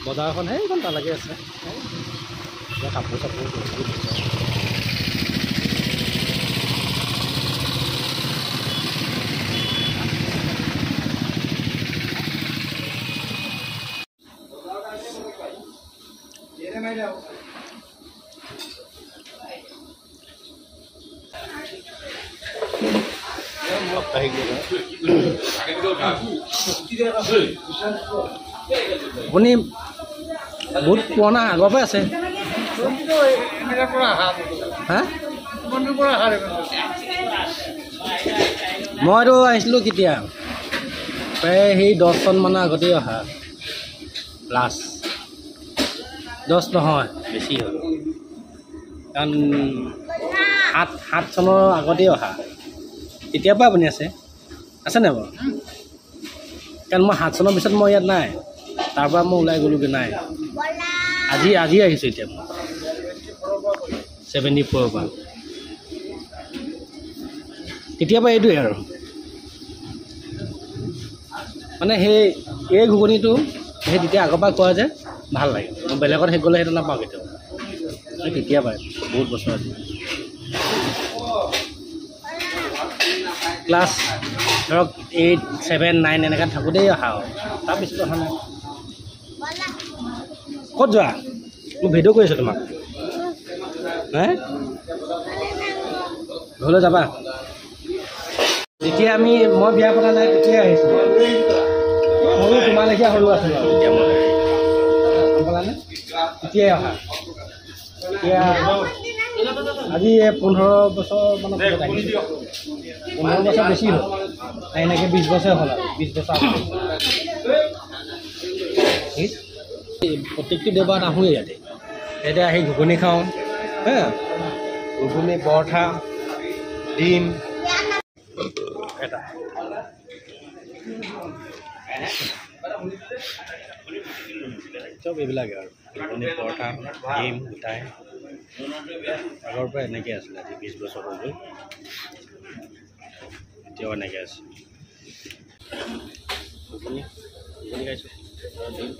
বজাৰখন সেইখন তালৈকে আছে কাপোৰ চাপোৰ আপুনি বহুত পুৰণা আগৰ পৰাই আছে হা মইতো আহিছিলোঁ কেতিয়া প্ৰায় সেই 10 চন মানৰ আগতেই অহা লাষ্ট 10 নহয় বেছি হ'ল কাৰণ 7 চনৰ আগতেই অহা তেতিয়াৰ পৰা আপুনি আছে নাই বাৰু কাৰণ মই 7 চনৰ পিছত মই ইয়াত নাই তাৰপৰা মই ওলাই গ'লোগৈ নাই আজি আহিছোঁ এতিয়া মই 74 পৰা তেতিয়াৰ পৰা এইটোৱে আৰু মানে এই ঘুগুনিটো সেই তেতিয়া আগৰ পৰা কোৱা যে ভাল লাগে মই বেলেগত শেষ গ'লে সেইটো নাপাওঁ কেতিয়াও তেতিয়া পায় বহুত বছৰ আছে ক্লাছ ধৰক 8, 7, 9 এনেকৈ থাকোঁতেই অহা আৰু তাৰপিছত অহা নাই ক'ত যোৱা মই ভিডিঅ' কৰি আছোঁ তোমাক হে ঘৰলৈ যাবা যেতিয়া মই বিয়া পতা নাই তেতিয়াই আহিছোঁ সৰু তোমালেখীয়া সৰু আছিলোঁ আৰু তেতিয়া মই গম পালানে তেতিয়াই অহা এতিয়া আজি 15 বছৰ মানৰ পিছত আহিছোঁ 15 বছৰ বেছি হ'ল এনেকৈ 20 বছৰ হ'ল আৰু 20 বছৰ প্ৰত্যেকটো দেওবাৰত আহোঁৱেই ইয়াতে এতিয়া আহি ঘুগুনি খাওঁ হা ঘুগুনি পৰঠা ডিম এটা চব এইবিলাকে আৰু ঘুগুনি পৰঠা ডিম গোটাই আগৰ পৰা এনেকৈ আছিলে আজি 20 বছৰ হৈ গ'ল এতিয়াও এনেকৈ আছে ঘুগুনি খাইছোঁ ডিম